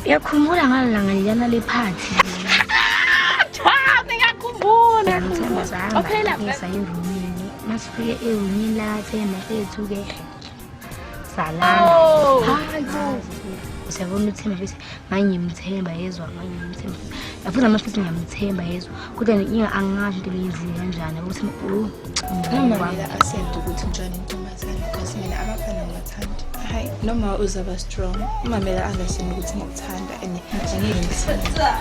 Yakhumbula ngalanga liyana lephathi. Cha, ngiyakhumbula. Phela ngisayirumini. Masifike ewini la Themba ethu-ke. Salala. Hayi bo. Usabona uThemba bese ngiyimthemba yezwa ngiyimthemba. Yafuthi amafisi ngiyamthemba yezwa. Kodwa inga angazi into leyenziwe kanjani ukuthi noma mina asente ukuthi njani intombazane because mina abafana ngibathanda. Hayi noma uzaba strong. Umamela angasini ukuthi ngikuthanda and angeke ngisithanda.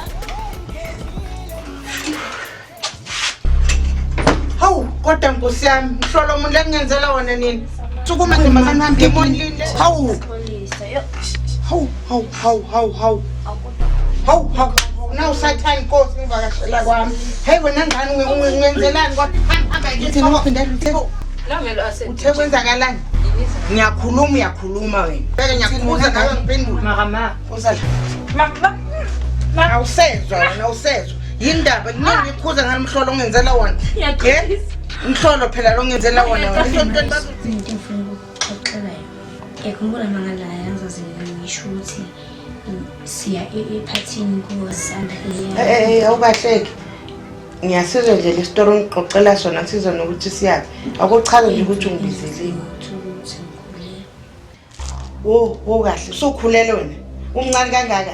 Hawu kodwa Nkosi yami mhlolo umuntu lekungenzela wona nini? Sukuma ngimbazana hambe emonlini. Hawu. Hawu. Now sathani Nkosi ngivakashela kwami. Hey wena ngani ungenzelani kodwa hamba ngithi ngophindela uTheko. Lamelo asente. Uthe kwenzakalani? Uyakhuluma wena. Beke ngiyakhuza ngawe ngiphendula. Mama. Usala. Awusezwa wena awusezwa. Yindaba kuningi ikhuza ngamhlolo ongenzela wona. Umhlolo phela lo ngenzela wona wena. into engifuna ukuxoxela yona. Yakhumbula mangalaya ngizazi ngisho ukuthi siya ephathini kuwasanda awukahleki. Ngiyasizwa nje le story ngixoxela sona kusizwa nokuthi siyazi. Akuchaza nje ukuthi ungibizile. Kahle. Usukhulele wena. Umncane kangaka.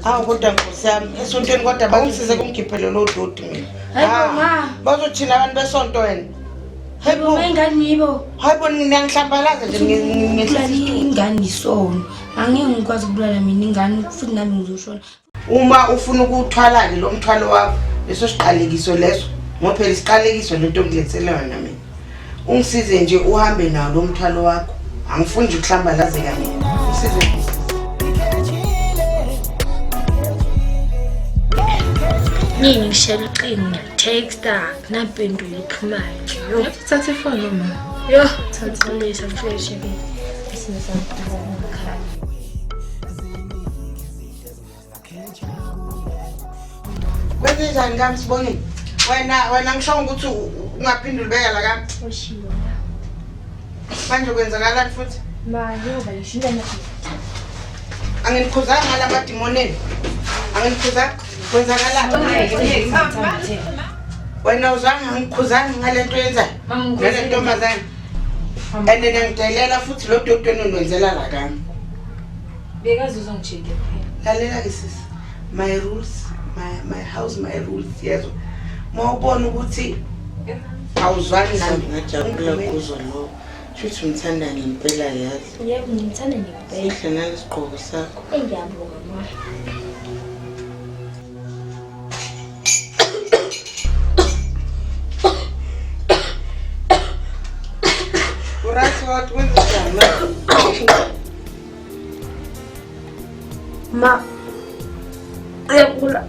Awu kodwa Nkosi yami esontweni kodwa bangisize kumgiphelo lo dodi mina. Hayibo ma. Bazothina abantu besonto wena. Hayibo ingane yibo. Hayibo ngiyangihlambalaza nje ngilali ingane isono. Angeke ngikwazi ukubulala mina ingane futhi nami ngizoshona. Uma ufuna ukuthwala ke lo mthwalo wakho leso siqalekiso leso ngophela isiqalekiso lento ngilethele wena mina. Ungisize nje uhambe nawo lo mthwalo wakho. Angifuni nje ukuhlambalazeka mina. Ungisize. Nini ngishela uqini ngiyatexta naphendula iphumayo. Yo Thatha ifoni mama. yo thatha lesa mfresh ke. Isimo sami ekhaya. Kwenzenjani ngami Sibongile? Wena ngisho ukuthi ungaphindula beka la kami. Oshiwo. Manje kwenzakalani futhi? Ma yoba yishinda na. Anginikhuzanga ngalamadimoni. Anginikhuzanga. Kwenzakalani? Wena uzange ngikhuzanga ngalento yenzayo. Ngale ntombazane. Ande ngidelela futhi lo dodweni onwenzela la kami. Bekazi uzongicheke phela. Lalela ke sisi. My rules, my house, my rules yezo. Mawubona ukuthi awuzwani nami ngajabula kuzo lo. Futhi umthanda ngempela yazi. Yebo ngimthanda ngempela. Sihle nalesigqoko sakho. Ngiyabonga ma. Urathi wathi wenzani? Ma. Ayakula.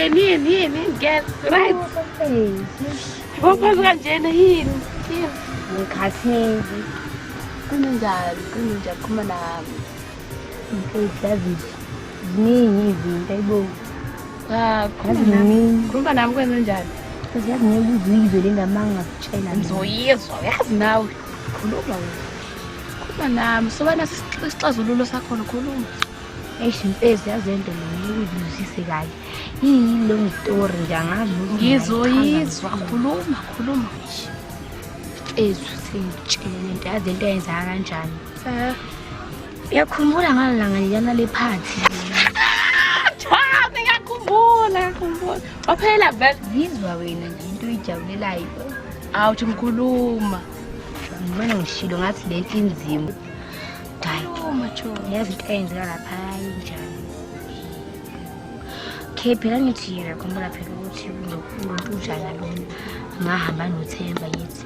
yini ngeke right bophazi kanjena yini ngikhathele kunenjani khuma nami mfethu ziningi izinto ayibo khuluma nami kwenze njani yazi ngeke uzizwe le ndamanga ngakutshela ngizoyizwa yazi nawe khuluma nami sobana isixazululo sakhona khuluma eish mfethu yazi into leyo ukuzwisise kahle yini long story nje angazi ngizoyizwa khuluma sengitshele into yazi into eyenzaka kanjani uyakhumbula ngalanga liyana lephathi ngiyakhumbula waphela vele vizwa wena nje into oyijabulelayo awuthi ngikhuluma ngibona ngishilo ngathi lento inzima khuluma yazi into eyenzeka lapha injani okay phela ngithi ngiyakhumbula phela ukuthi umuntu unjani lona ngahamba noThemba yithi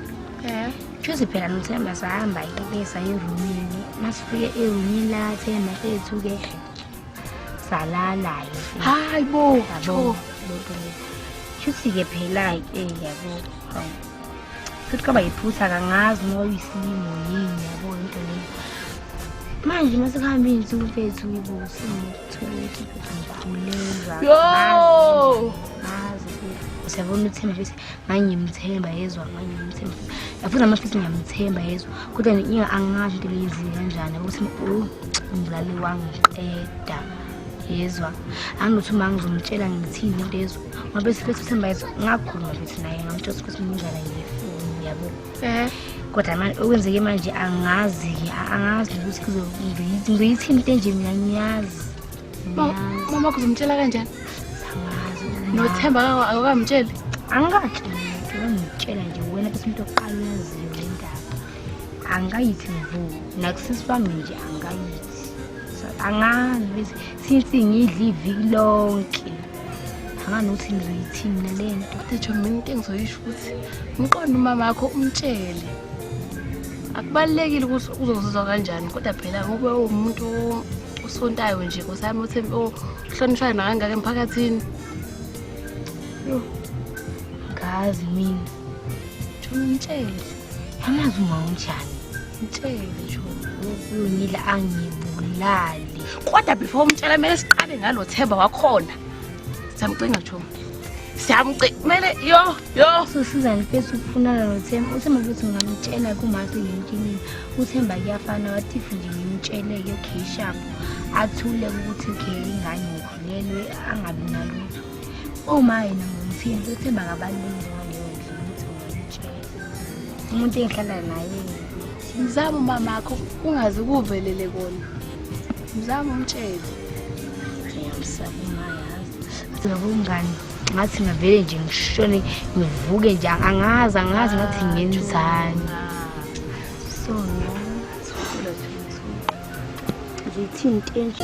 Juzi phela noThemba sahamba ibesa erumini masifike erumini la Themba ethuke salala hayibo yabo Juzi ke phela yabo futhi kaba yiphutha kangazi ngoba isimo yini yabo into leyo manje masikhamba insuku mfethu ibusi ngithuthi ngikhulelwa yo usabona uThemba bese ngangimthemba yezwa ngangimthemba yafuthi amafisi ngiyamthemba yezwa kodwa inga angazi into leyizi kanjani ukuthi umdlali wangiqeda yezwa angithi uma ngizomtshela ngithini into yezwa ngoba bese uThemba yezwa ngakhuluma bethi naye ngamtshela ukuthi ngingala ngefoni yabo kodwa manje okwenzeke manje angazi ukuthi ngizoyithini into nje mina ngiyazi mama kuzomtshela kanjani noThemba akamtsheli angatshela ngitshela nje wena bese umuntu oqala uyaziyo le ndaba angayithi mvu nakusisi wami nje angayithi angazi bese since ngidla iviki lonke anganothi ngizoyithini nale nto ngisho mina into engizoyisho ukuthi umqondo umama wakho umtshele akubalekile ukuthi uzozizwa kanjani kodwa phela ngoba umuntu usontayo nje kusami uThemba ohlonishwayo nakangaka emphakathini yo ngazi mina mtshele amazi uma unjani mtshele nje uyila angibulali kodwa before umtshela kumele siqale ngalo Themba wakhona siyamcinga Joe kumele yo sisizani bese ukufunana noThemba uThemba bese ngamtshela kumase yinkinini uThemba kuyafana watifu nje ngimtshele ke okay sharp athule ukuthi okay ingane ngikhulelwe angabi nalutho uma yena ngomthini uThemba akabalulekile ngaleyo ndlela ukuthi ngimtshele umuntu engihlala naye mzama mamakho ungazi kuvelele kona mzama umtshele ngiyamsaba yazi ngobungani ngathi ngavele nje ngishone ngivuke nje angazi ngathi ngenzani so ngithini into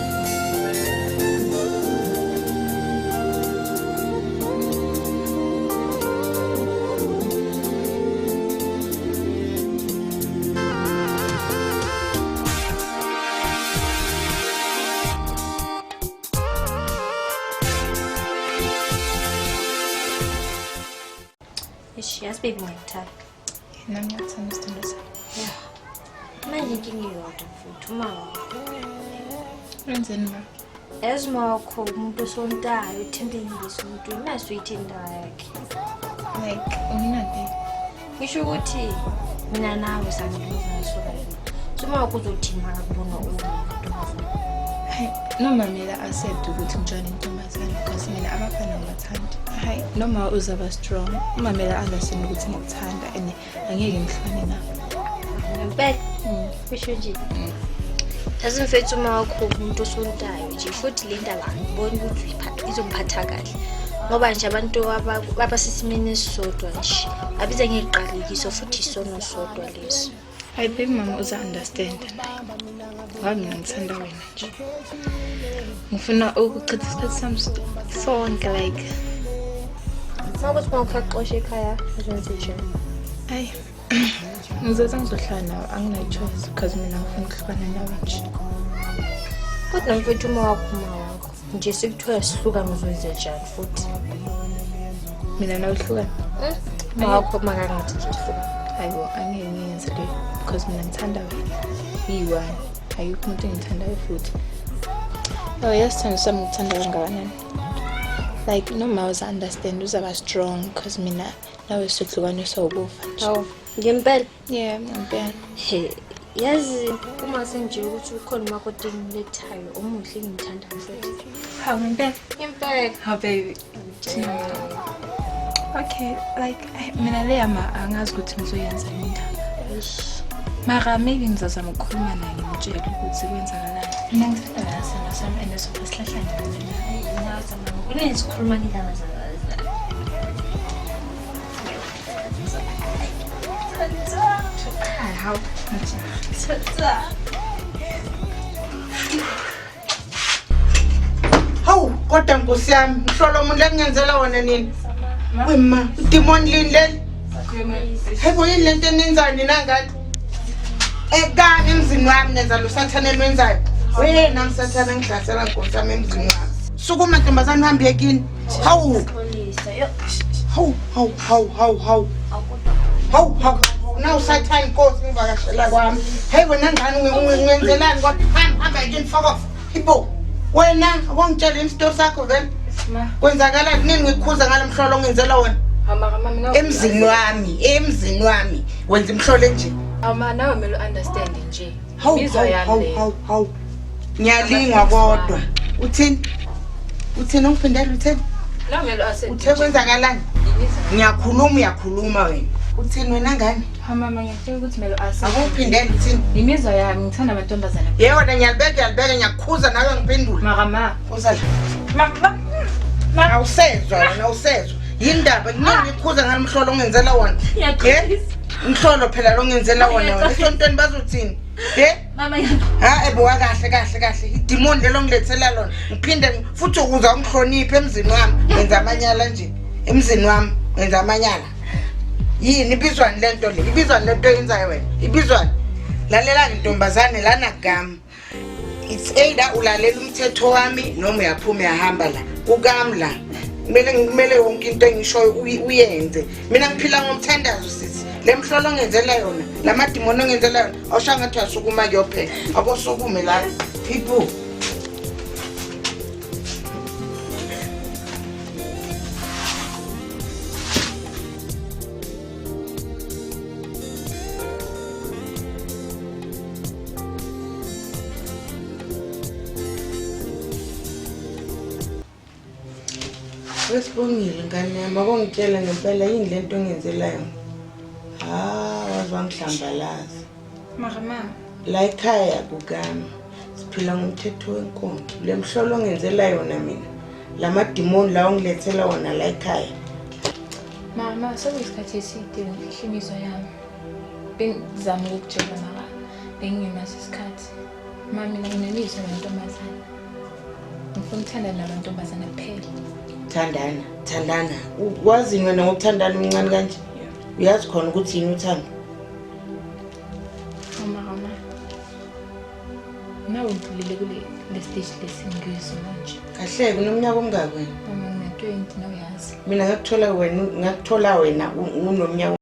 Yes, baby, my time. Nami ngiyathanda isithando sami. Yeah. Manje inkinga iyodwa futhi mama. Wenzeni ma? Yazi makho umuntu osontayo uthembekile umuntu imase uyithendayo yakhe. Like unginade. Ngisho ukuthi mina nawe sangibuza soka. Soma ukuzothima kubona umuntu. Hayi, noma mina accept ukuthi ngijane intombazane because mina abafana ngibathanda. Hayi, noma uzaba strong, uma mina understand ukuthi ngikuthanda and angeke ngihlane nabo. Ngempela. Kusho nje. Yazi mfethu makho umuntu osontayo nje futhi le ndaba ngibona ukuthi izomphatha kahle. Ngoba nje abantu abasisimene sisodwa nje abiza ngeqalekiso futhi isono sodwa leso. Hayi baby mama uza understand naye. Ngoba mina ngithanda wena nje. Ngifuna ukuchitha isikhathi sami sonke like Mawukuthi mawuxoxa ekhaya azenze nje. Hayi. Ngizoza ngizohlala nawe anginayo choice because mina ngifuna ukuhlukana nawe nje. Kodwa mfethu uma wakho nje sikuthiwa sihlukane uzoyenza njani futhi mina nawuhlukana mawakho makangathi nje sihlukane. hayibo angeke ngiyenze leyo because mina ngithanda wena iyi-one ayikho umuntu engithandayo futhi yasithando sami ngikuthanda kangakanani like noma uza-understand uzaba strong because mina nawe sokuhlukaniswa ukufa nje Hawu ngempela yeah ngempela he yazi uma senje ukuthi ukhona umakoti engilethayo omuhle engimthandayo futhi hawu ngempela impela hawu baby okay like mina le angazi ukuthi ngizoyenza le ndaba mara maybe ngizazama ukukhuluma naye ngimtshele ukuthi kwenzakalani mina ngithanda ngasendo sami and sofa sihlahlanye kunesikhuluma indaba zazo hawu Hawu kodwa Nkosi yami mhlolo umuntu engenzela wona nini wema idemoni lini leli hayibo yini lento enenzani nangathi ekani emzini wami nenza lo sathane lwenzayo wena ngisathana ngihlasela Nkosi yami emzini wami sukuma ntombazane uhambe yekini hawu hawu na usathana Nkosi ngivakashela kwami hey wena ngani ungenzelani kodwa hamba yekini faka ibo wena akungitshela isto sakho vele kwenzakala nini ngikhuza ngalemhlolo ongenzela wona emzini wami wenza imhlolo nje nawe kumele u-understand nje hawu ngiyalingwa kodwa uthini ungiphindela uthini nawe kumele uthe kwenzakalani uyakhuluma wena uthini wena ngani mama ngiyacela ukuthi kumele akuphindela uthini imizwa yami ngithanda amantombazane yewona ngiyalibeka ngiyakukhuza nawe ngiphendula mama awusezwa wena awusezwa yindaba kuningi ngikhuza ngalemhlolo ongenzela wona umhlolo phela lo ngenzela wona wena esontweni bazothini kahle idimoni lelo ngilethela lona ngiphinde futhi ukuza ungihloniphe emzini wami wenza amanyala nje emzini wami wenza amanyala yini ibizwani lento le ibizwani lento yenzayo wena ibizwani lalela intombazane lana kugama it's either ulalela umthetho wami noma uyaphuma uyahamba la kukami la kumele yonke into engishoyo uyenze mina ngiphila ngomthandazo sisi le mhlolo ongenzela yona lamadimoni ongenzela yona awushanga ngathi asukuma kuyophela abosukume la people Wesibongile ngane yami akongitshela ngempela yini lento ongenzelayo wazi wangihlambalaza mama la ekhaya kukami siphila ngomthetho wenkonzo le mhlolo ongenzela yona mina lamadimoni la ongilethela wona la ekhaya mama sekuyisikhathi eside ngifihla imizwa yami bengizama ukukutshela mara bengingenaso isikhathi mama mina nginemizwa namantombazane ngifuna ukuthanda namantombazane kuphela thandana wazini wena ngokuthandana umncane kanje uyazi khona ukuthi yini uthando mama nawe ngidlulile kule stage lesingizwe manje kahle kunomnyaka omngaki wena mama ngina-20 nawuyazi mina ngakuthola wena unomnyaka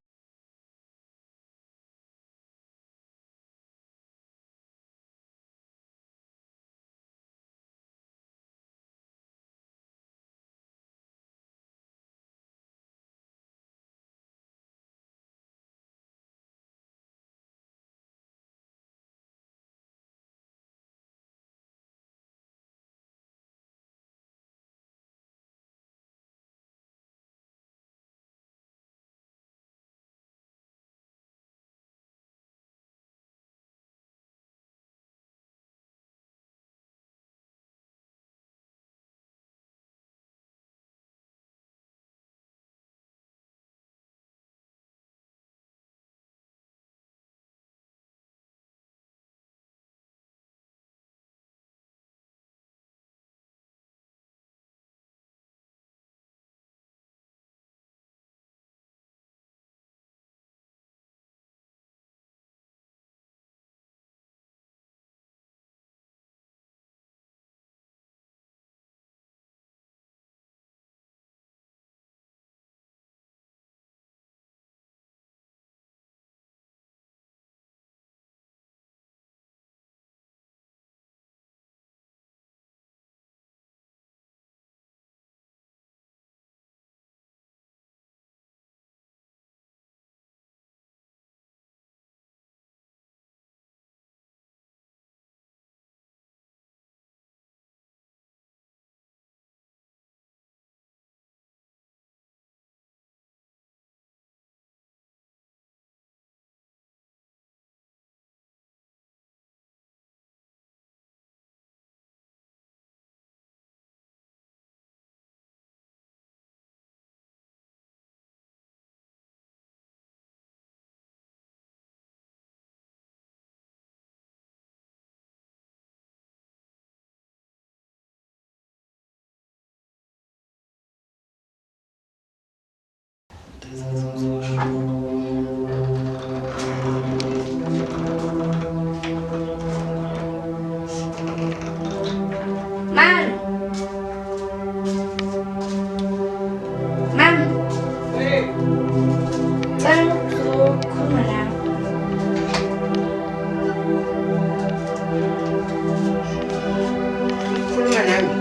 Khuluma nami.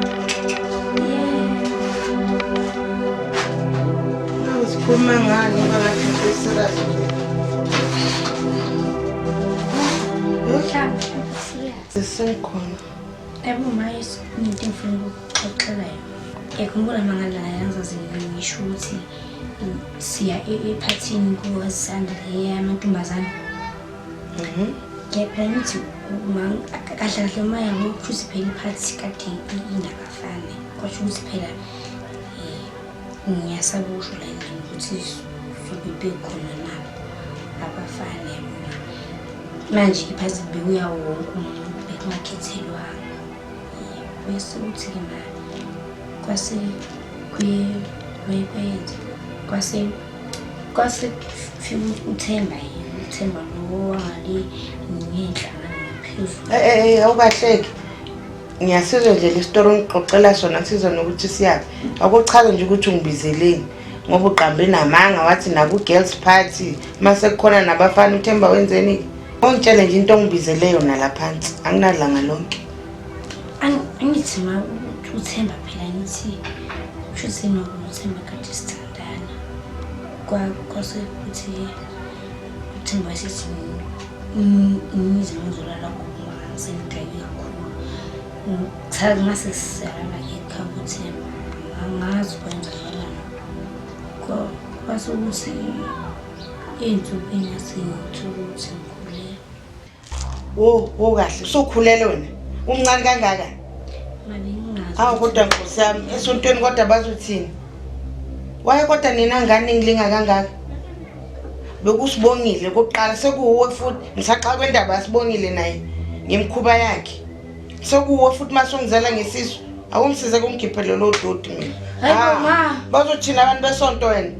Uzikhuluma ngani ungathi serious nje? Sesikhona. Yabo maye into engifuna ukuxoxela yona. Ngikhumbula mangalaya ngizazi ngisho ukuthi siya ephathini kuwasanda leyamantombazane. Phela ngithi kahle kahle maya ngokuphuza phela iphathi kade indabafane. Kwasho ukuthi phela ngiyasaba usho la endlini ukuthi sobe bekhona nabo abafane. Manje iphathi bekuya wonke umuntu bekungakhethelwanga. Bese uthi ke manje kwase kwase fika uThemba uThemba lo wangali ngenhlangano ngaphezulu. Awukahleki. Ngiyasizwa nje le story ngixoxela sona kusizwa nokuthi siyabe. Akuchaza nje ukuthi ungibizeleni ngoba uqambe namanga wathi naku girls party mase kukhona nabafana uThemba wenzeni? Ongitshele nje into ongibizele yona la phansi. Anginalanga lonke. Angithi ma uThemba phela ngithi futhi nokuThemba kade sithandana. Kwase ukuthi uThemba sithi ngize ngizolala ngoba sengidayile kakhulu. Chaza mase sisala ekhaya uThemba. Angazi kwenza njalo. Kwase ukuthi ensukwini yasengithi ngikhulele. Kahle usukhulele wena. Umncane kangaka. Hawu kodwa Nkosi yami esontweni kodwa bazothini? Waye kodwa nina ngane ngilinga kangaka. Bekusibongile kokuqala sekuwe futhi ngisaxa kwendaba yasibongile naye ngemkhuba yakhe. Sekuwe futhi masongizela ngesisu akumsize kumkhiphele lo dodi mina. Hayibo ma. Bazothina abantu besonto wena.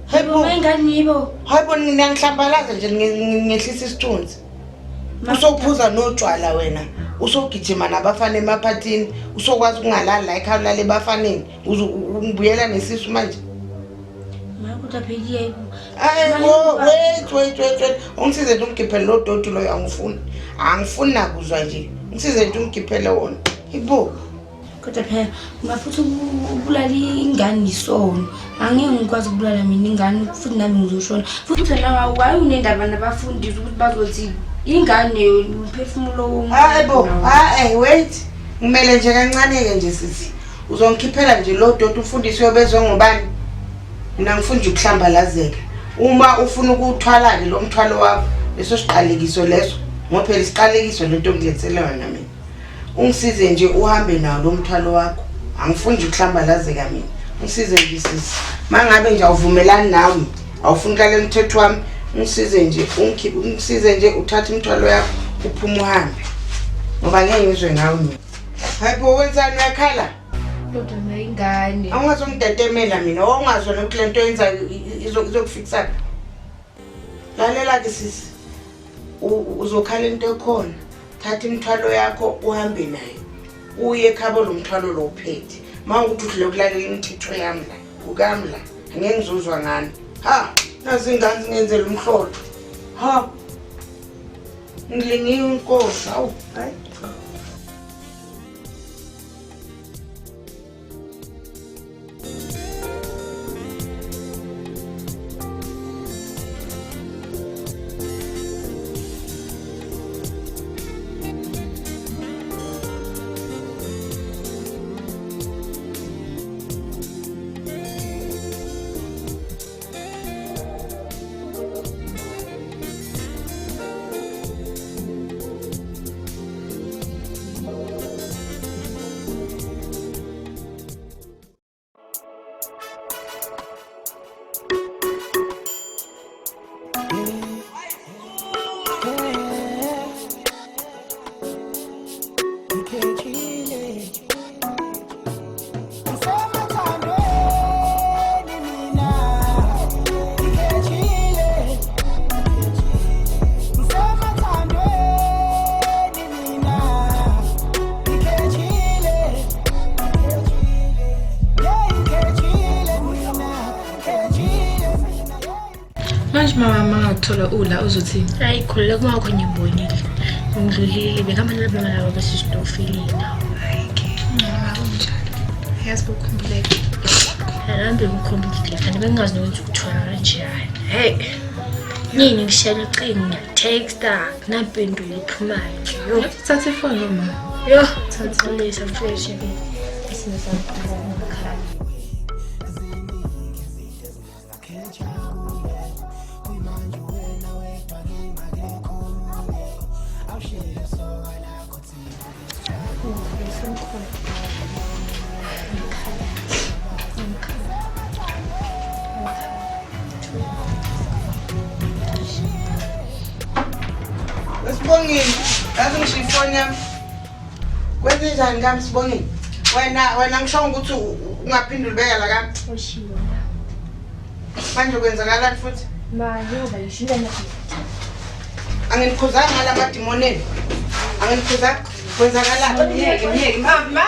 Hayibo ngani yibo? Hayibo nina ngihlambalaza nje ngehlisa isithunzi. Usophuza notshwala wena. Usogijima nabafana emaphathini usokwazi ukungalala la ekhaya lale bafaneni uzubuyela nesisu manje. Kodwa pheliye. Wait. Ungisize nje umgiphele lo dodi loyo angifuni nakuzwa nje. Ngisize nje umgiphele wona. Yibo. Kodwa phela ungafuthi ubulala ingane isono. Angeke ngikwazi ukubulala mina ingane futhi nami ngizoshona. Futhi nawe waye unendaba nabafundi ukuthi bazothi ingane umphefumulo womuntu. Hayibo, wait. Ngimele nje kancane ke nje sisi. Uzongikhiphela nje lo dodi ufundiswe yobezwe ngobani? Mina ngifuna nje ukuhlambalazeka. Uma ufuna ukuthwala ke lo mthwalo wakho, leso siqalekiso leso, ngophela isiqalekiso lento ngilethele wena mina. Ungisize nje uhambe nawo lo mthwalo wakho. Angifuni nje ukuhlambalazeka mina. Ungisize nje sisi. Mangabe nje awuvumelani nawe, awufuni ukale umthetho wami, ungisize nje uthathe imithwalo yakho uphuma uhambe. Ngoba ngeke ngizwe ngawe mina. Hayibo wenzani uyakhala? Kodwa mayingane. Awungazongidetemela mina, ongazona ukuthi lento yenza izokufikisa. Lalela ke sisi. Uzokhala into ekhona. Thatha imithwalo yakho uhambe nayo. Uye ekhabo lo mthwalo lo uphethe. Mawukuthi uhle ukulalela imithetho yami la. Ukami la. Angeke ngizozwa ngani. Ha, nazi ingane ngenzele umhlolo. Ha. Ngilingiwe inkosi. Awu, hayi. Mama mangathola ula uzothini? Hayi khuleka kwakho ngibonile. Ngidlulile bekamele baba labo besistofile nawo. Kunjalo. Yazi ukukhumbuleka. Hahambe ngikhombile kanti bengazi nokuthi ukuthola kanje hayi. Hey. Nini ngishela ucingo texta naphendula iphumayo. Yo Thatha ifoni mama. yo thatha fresh ke. Isimo sami ngakhala. Sibongile, yazi ngisho ifoni yami. Kwenze njani ngami Sibongile? Wena ngisho ukuthi ungaphindula ubeka la kami. Oshiwo. Manje kwenzakalani futhi? Ma yoba yishinda na. Anginikhuzanga ngala madimoneni. Anginikhuzanga kwenzakalani? Ngiyeke mama.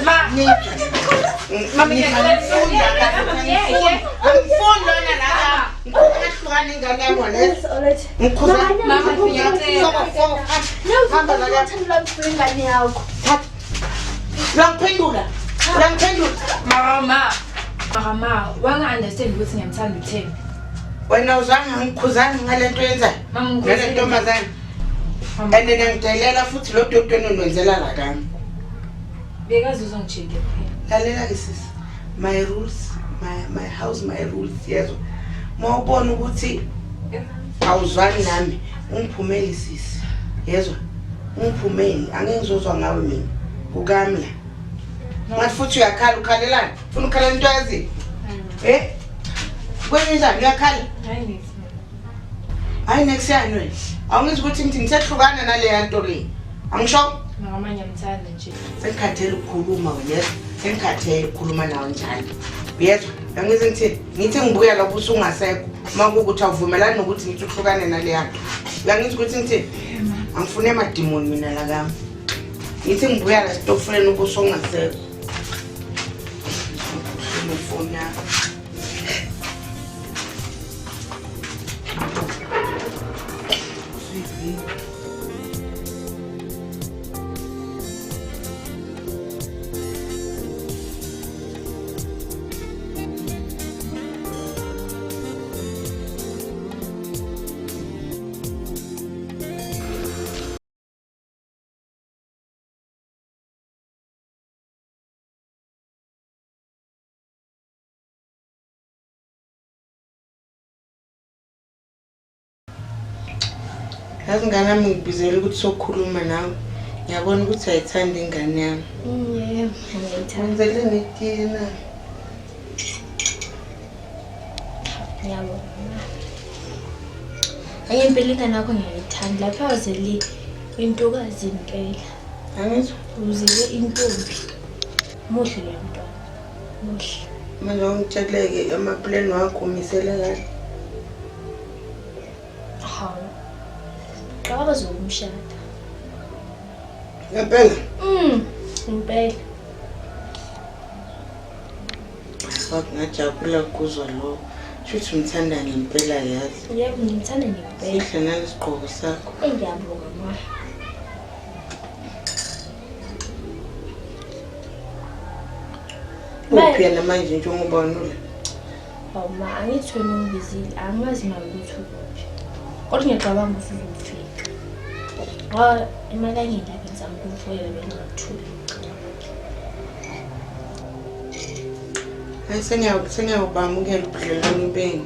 Mama ngiyafunda angifunda lona la. Ngikuhlukana ingane yami wena. Ngikhuza Mama ngiyacela. Hamba la kami. Ingane yakho. Langiphendula. Mama, wanga understand ukuthi ngiyamthanda uThembi. Wena uzange ngikhuzanga ngale nto yenzayo. Ngale ntombazane. Ande ngidelela futhi lo doctor enwenzela la kami. Bekazi uzongicheke kuphela. Lalela ke sisi. My rules, my house, my rules yezo. Mawubona ukuthi awuzwani nami, ungiphumeli sisi. Yezwa? Ungiphumeli, angeke ngizozwa ngawe mina. Ukamla. Ngathi futhi uyakhala ukhalelani? Ufuna ukhala into yazi? Kwenye njani uyakhala? Hayi next yani wena. Awungizi ukuthi ngithi ngisehlukana nale yanto le. Angisho? Mama ngiyamthanda nje. Sengikhathele ukukhuluma wena. Sengikhathele ukukhuluma nawe njalo. Uyezwa? Angizi ngithi ngibuya lapho usungasekho. Makukuthi awuvumelani nokuthi ngithi uhlukane nale yanto. Uyangizi ukuthi ngithi angifune emadimoni mina la kami. Ngithi ngibuya la stofuleni ubusungasekho. Ngifuna yazi ingane yami ngibizele ukuthi sokhuluma nawe. Ngiyabona ukuthi ayithanda ingane yami. Yebo, ngiyayithanda. Ngenzele netiye na. Yabo. Ayempela ingane yakho ngiyayithanda. Lapha wazeli intokazi impela. Angizwa? Uzile intombi. Muhle le mntwana. Muhle. Manje ungitsheleke amaplan wakho umisele ngani? Hawu. Qaba bazokumshada. Ngempela? Impela. Ngajabula kuzwa lo. Shuthi umthanda ngempela yazi. Yebo, ngimthanda ngempela. Sihle nalesigqoko sakho. Ngiyabonga ma. Uphela manje njengoba unule. Hawu ma, angithweni ungibizile. Angazi ma ukuthi ukuphi. Kodwa ngiyacabanga ukuthi uzofika. Emalangeni lapha ngizama ukuvuya bengathuli. Hayi sengiyawubamukela ubudlelwano benu.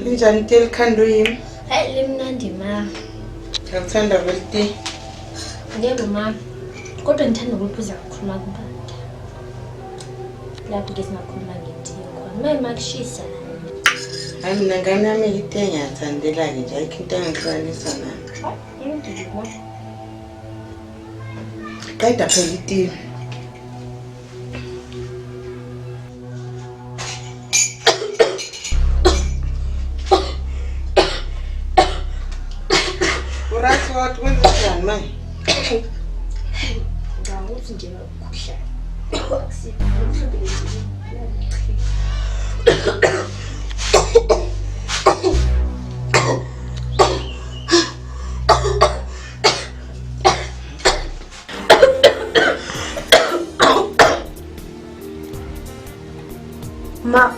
Linjani teli khando yimi? Hayi limnandi ma. Ngiyakuthanda vele. Yebo ma. Kodwa ngithanda ukuphuza ukukhuluma kubantu. Lapho ke singakhuluma ngetiye khona. Mama kushisa la. Hayi mina ngane yami ite ngiyathandela ke nje ayikho into engihlukanisa nayo. Yebo. Qeda phela itiye. Urathi wathi wenza njani manje? Ngawuthi nje ukuhlala. Akusiphile. Ma,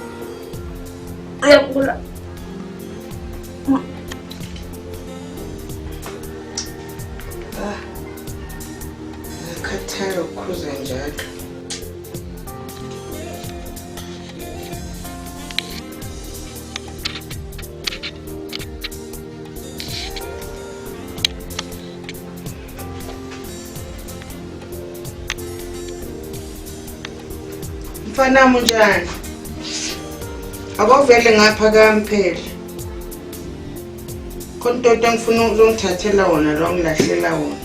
uyagula. Ngiyakhathala ukukhuza njalo. Mfana munjani? Akuvele ngapha kamphela. Kontoto engifuna ukuzongithathela wona lo ngilahlela wona.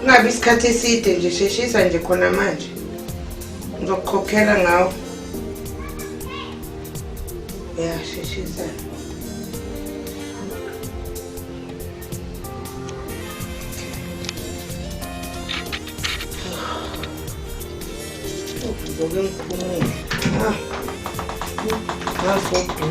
Ngabe isikhathi eside nje sheshisa nje khona manje. Ngizokukhokhela ngawo. Ya sheshisa. Ngobe ngiphumule. Ngafuthi.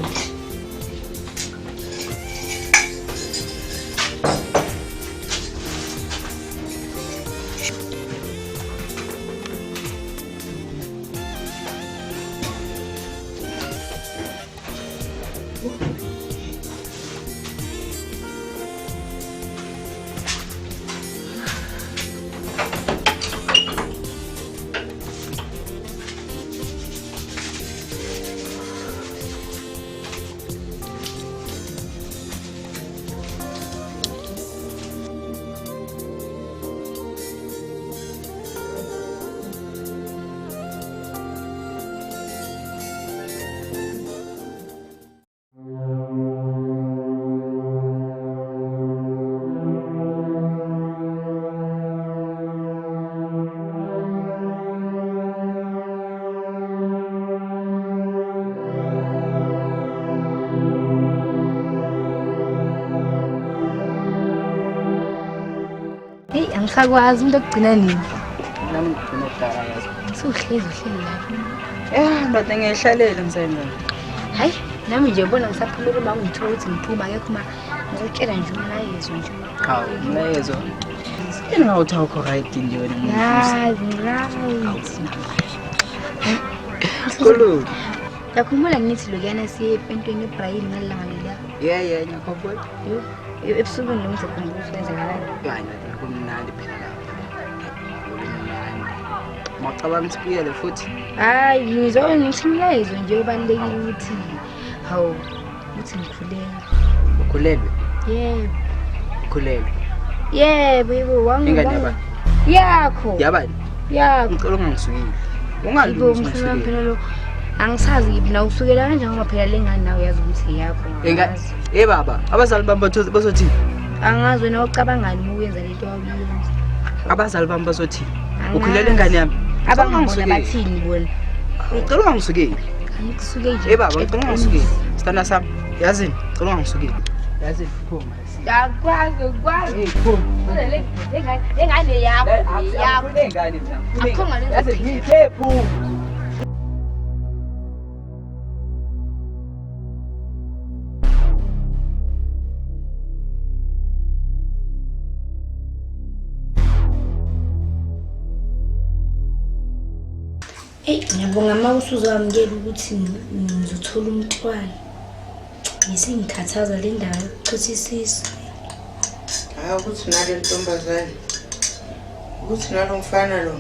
Angisakwazi umuntu okugcina nini. Nami ngigcina kudala yazi. Usuhlezi lapha. Ndoda ngiyihlalele ngisayenzani. Hayi, nami nje ubona ngisaphumela uma ngithola ukuthi ngiphuma akekho uma ngizotshela nje umlayezo nje. Hawu, umlayezo. Yini ngawuthi awukho right nje wena umuntu. Right. Khulu. Yakhumbula ngithi lokuyana siye empentweni eBrayin ngalanga lela. Yeah, ngiyakhumbula. Yo, ebusukwini lo ngizokhumbula ukwenzakalani. Hayi, kumnandi phela lapha. Macabanga sibuyele futhi. Hayi, ngizomlayezo nje ubalekile ukuthi hawu uthi ngikhulele. Ukhulelwe? Yebo. Ukhulelwe. Yebo, wangu. Ingane yaba? Yakho. Yabani? Yakho. Ngicela ungangisukile. Ibo Ungalungisi mkhuluma ngisukile. phela lo. Angisazi yiphi na usukela kanjani ngoba phela lengane nawe uyazi ukuthi yakho. Baba, abazali bami bazothi. Angazi wena ucabangani uma uyenza lento wabuyenza. Abazali bami bazothi. Ukhulele ingane yami. Abangibona bathini bona? Ngicela ungangisukile. Angikusuke nje. Baba, ngicela ungangisukile. Sithanda sami. Yazini, ngicela ungangisukile. Yazini, phuma. Yakwazi. Phuma. Engane yakho. Yakho. Ingane mina. Akho ngale Yazini, ngithe phuma. Ngiyabonga uma usuzamukela ukuthi ngizothola umntwana. Ngisingikhathaza le ndaba yokuchitha isisu. Hayi ukuthi nale ntombazane. Ukuthi nalo mfana lo.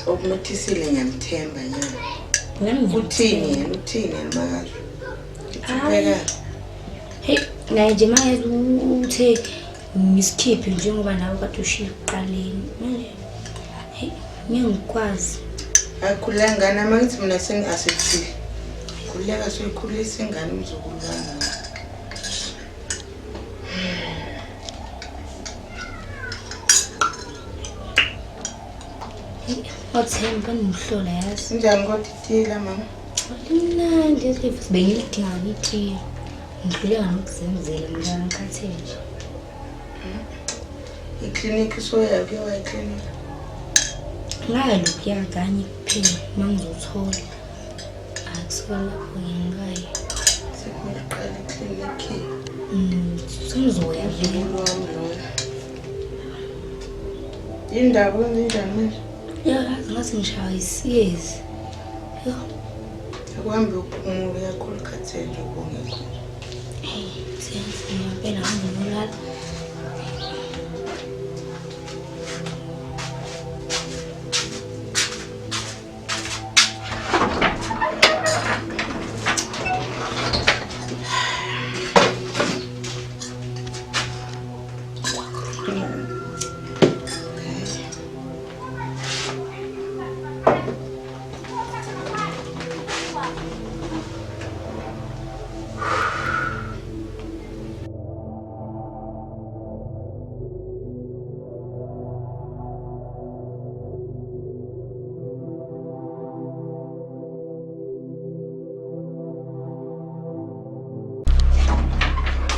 Okumthisile ngiyamthemba nyana. Uthini yena makazi. Upheka. Hey, naye nje manje uthe ngisikhiphe njengoba nawe kade ushiya ekuqaleni. Manje ngiyangikwazi. Akhuleka ngane mangithi mina sengasekuthile. Khuleka soyikhulisa ingane umzukulwana. Wathemba ngihlola yazi. Njani kodwa ithila mama? Mnandi esifuthi bengilidinga ngithile. Ngidluleka nokuzenzela mina ngikhathe nje. Iklinikhi soya ke wa iklinikhi. ngalokuya kanye kuphela uma ngizothola akusuka lapho ngingaya sekuqala eklinikhi sengizoya vele indaba enjani manje yazi ngathi ngishaya isiyezi akuhambe uphumule kakhulu khathele nje ubongekho siyazima phela hambe nolala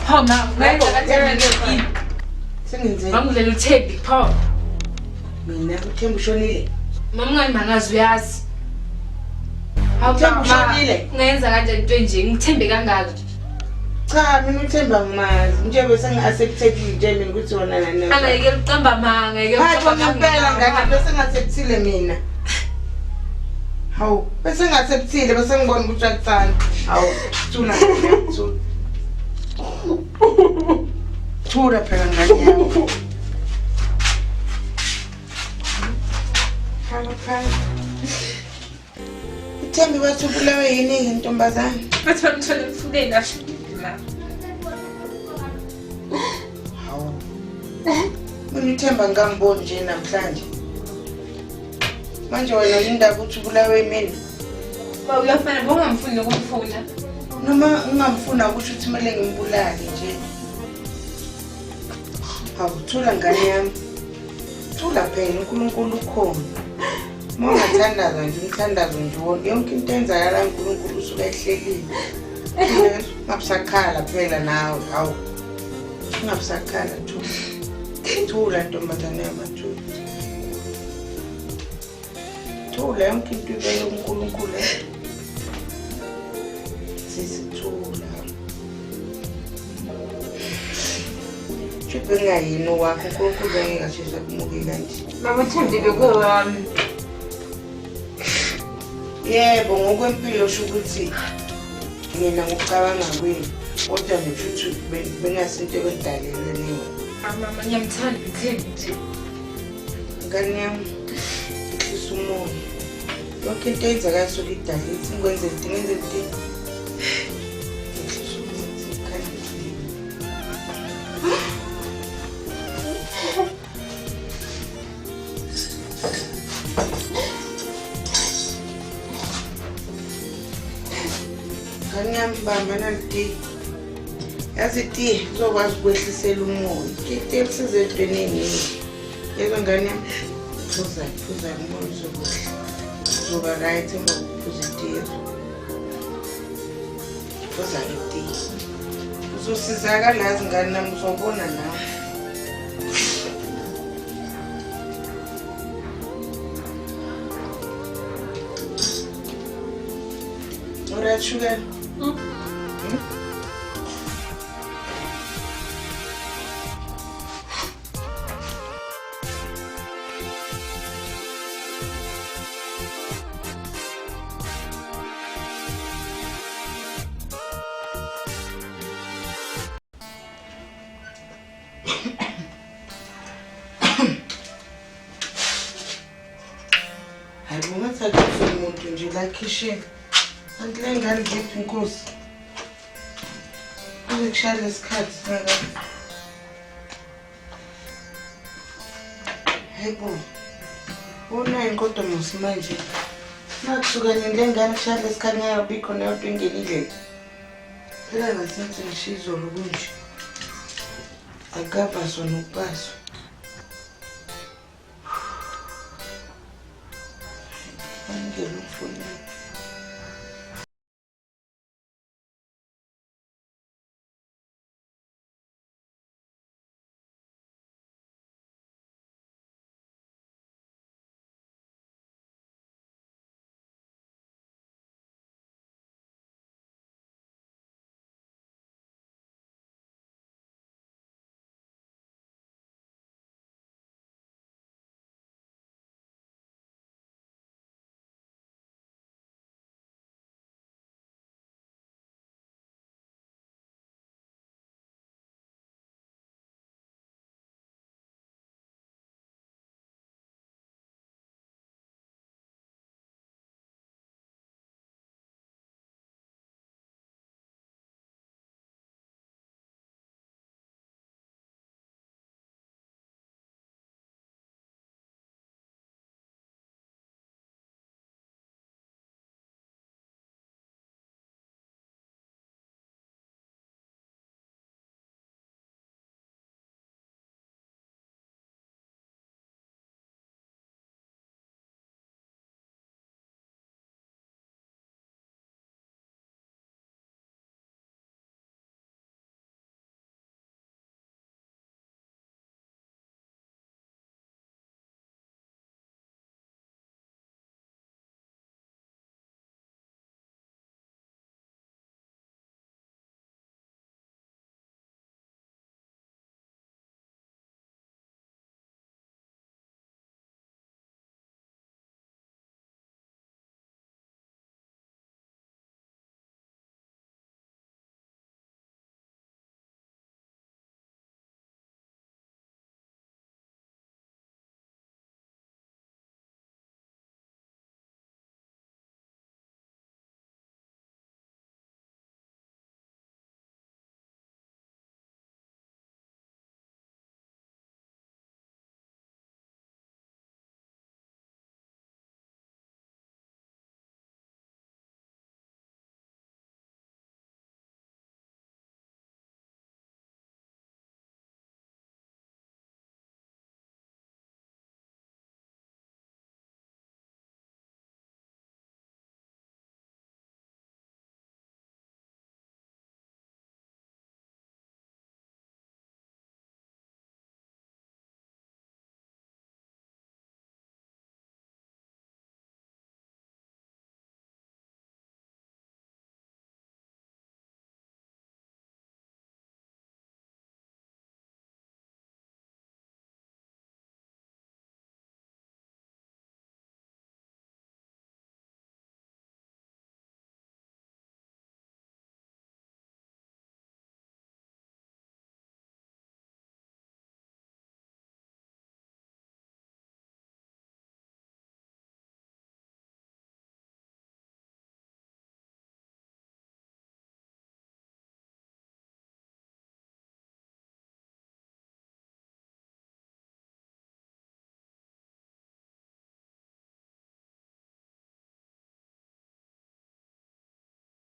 Pho ma, ngayenza kanjani sengenzeni Ngangudlela uThembi pho. mina uThembi ushonile Mama ngani mangazi uyazi. uThembi ushonile Ngayenza kanjani into enje ngithembe kangaka. cha mina uThemba ngimazi nje bese ngi-acceptile nje mina ukuthi wona nani Angeke uqamba ma, ngeke hayi uqamba ngempela ngakho bese ngi-acceptile mina hawu bese ngi-acceptile bese ngibona ukuthi uyakuthanda hawu thula thula thula phela ngani yakho uThembi wathi ubulawe yini ntombazane Bathi bamthola emfuleni ashukile la. hawu mina uThemba ngangiboni nje namhlanje manje wena indaba uthi ubulawe yimini Ba uyafana bongamfuni ukumfuna. noma ungamfuna ukuthi uthi kumele ngimbulale nje hawu thula ngane yami thula phela uNkulunkulu ukhona uma ungathandaza nje umthandazo nje wonke yonke into enzakala uNkulunkulu usuke ehlelile ungabusakhala phela nawe hawu ungabusakhala thula ntombazane yami thula thula yonke into ibe uNkulunkulu sisithula Chiphe ngayini wakho uNkulunkulu ngeke ashisa kumuke kanje Mama Thembi bekowami. yebo ngokwempilo sho ukuthi mina ngokucabanga kwini kodwa ngifuthi bengasinto ekudaleleni Mama ngiyamthanda uThembi nje. ngane yami ihlisa umoya yonke into eyenzakala isuke idalile ngikwenze into ngenze into ngiyambamba naliti yazi iti uzokwazi ukwehlisela umoya iti elisize entweni eningi yebo ngane yami phuza umoya uzoba right emva kokuphuza iti phuza iti uzosizakala ngane nami uzobona nawe Alright, sugar. Hayi ungathatha umuntu nje la kitchen. Anti le ngane ngiphi inkosi. Uzekushaya lesikhathi singaka. Hayibo. Una inkodwa musimanje. Nakusuka nje ngane kushaya lesikhathi ngabikho nento ingenile. Phela ngasenze ngishizo lokunje. Akava sona upaso. Angelo mfuni.